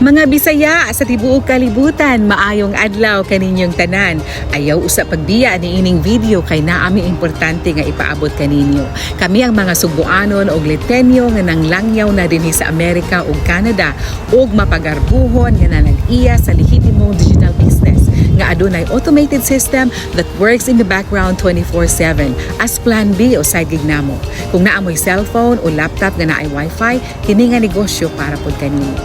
Mga Bisaya sa tibuok kalibutan, maayong adlaw kaninyong tanan. Ayaw usa pagbiya ni ining video kay naami importante nga ipaabot kaninyo. Kami ang mga Subuanon og Litenyo nga nanglangyaw na dinhi sa Amerika ug Canada ug mapagarbuhon nga nanag-iya sa lehitimong digital business nga adunay automated system that works in the background 24/7 as plan B o side gig namo. Kung naamoy cellphone o laptop nga naay wifi, kini nga negosyo para pod kanimo.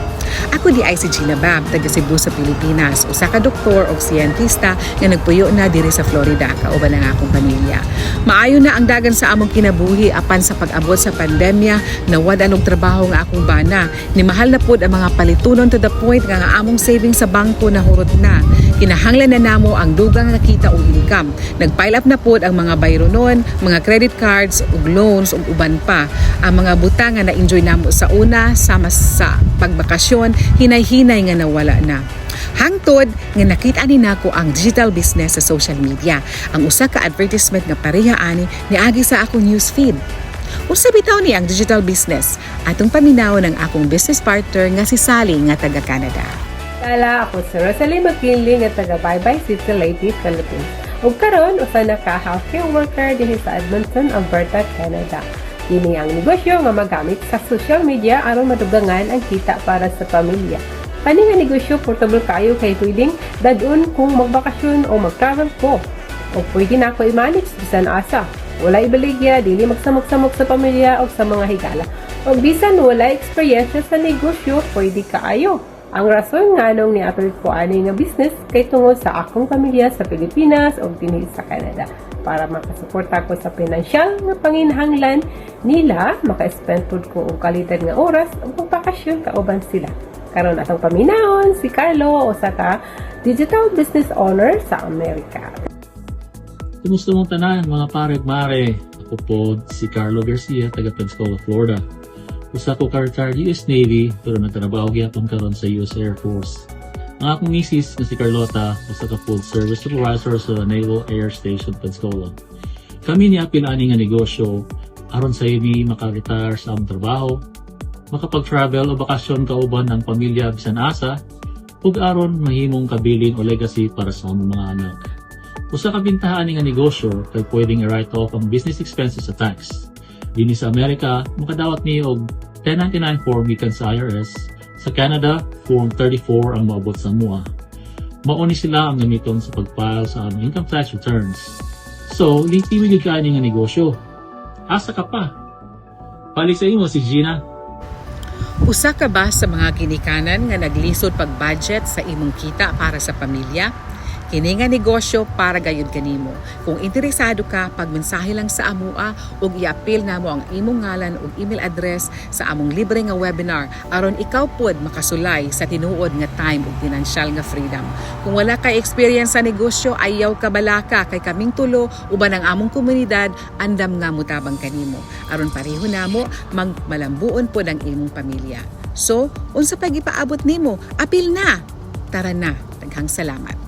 Ako di ay si Gina Bab, taga Cebu sa Pilipinas, usa ka doktor o siyentista nga nagpuyo na diri sa Florida kauban ang akong pamilya. Maayo na ang dagan sa among kinabuhi apan sa pag-abot sa pandemya, nawad og trabaho nga akong bana. Ni mahal na pod ang mga palitunon to the point nga among savings sa bangko nahurot na. Kinahanglan na namo ang dugang nga kita o income. Nag-pile up na pod ang mga bayronon, mga credit cards ug loans ug uban pa. Ang mga butang nga na-enjoy namo sa una sama sa pagbakasyon, hinay-hinay nga nawala na. Hangtod nga nakita ni nako ang digital business sa social media. Ang usa ka advertisement nga pareha ani niagi sa akong newsfeed. Usa bitaw ni ang digital business. Atong paminawon ang akong business partner nga si Sally nga taga Canada. Kala ako si Rosalie McKinley nga taga Baybay City, Leyte, Philippines. Ug karon usa na ka healthcare worker dinhi sa Edmonton, Alberta, Canada. Kini ang negosyo nga magamit sa social media aron madugangan ang kita para sa pamilya. Kani nga negosyo portable kayo kay pwedeng dadun kung magbakasyon o mag-travel ko. O pwede na ako i-manage bisan asa. Wala ibaligya, dili magsamok-samok sa pamilya o sa mga higala. O bisan wala eksperyensya sa negosyo, pwede kaayo. Ang rason nga nung ni-atol ko ani nga business kay tungod sa akong pamilya sa Pilipinas o dinhi sa Canada para makasuporta ko sa pinansyal nga panginahanglan nila, maka-spend pud ko og kalidad nga oras ug pagbakasyon kauban sila. Karon atong paminahon si Carlo, usa ka digital business owner sa Amerika. Kumusta mong tanan mga pare ug mare? Ako po si Carlo Garcia, taga Pensacola, Florida. Usa ko ka-retired US Navy pero nagtrabaho gyapon karon sa US Air Force. Ang akong misis na si Carlota, usa ka full service supervisor sa Naval Air Station Pensacola. Kami ni apil ani nga negosyo aron sa imi maka-retire sa among trabaho, makapag-travel o bakasyon kauban ang pamilya bisan asa, ug aron mahimong kabilin o legacy para sa among mga anak. Usa ka bintahan ni nga negosyo kay pwedeng i-write off ang business expenses sa tax. Dini sa Amerika, makadawat niyo og 1099 form gikan sa IRS. Sa Canada, Form 34 ang maabot sa MUA. Mauni sila ang gamiton sa pag-file sa among income tax returns. So, litiwig ka ni nga negosyo. Asa ka pa? Pali sa imo si Gina. Usa ka ba sa mga ginikanan nga naglisod pag-budget sa imong kita para sa pamilya? Kini nga negosyo para gayud kanimo. Kung interesado ka, pagmensahe lang sa amua ug i-appeal namo ang imong ngalan ug email address sa among libre nga webinar aron ikaw pod makasulay sa tinuod nga time ug financial nga freedom. Kung wala kay experience sa negosyo, ayaw ka balaka kay kaming tulo uban ang among komunidad andam nga mutabang kanimo. Aron pareho namo magmalambuon pod ang imong pamilya. So, unsa pag ipaabot nimo? Apil na. Tara na. Daghang salamat.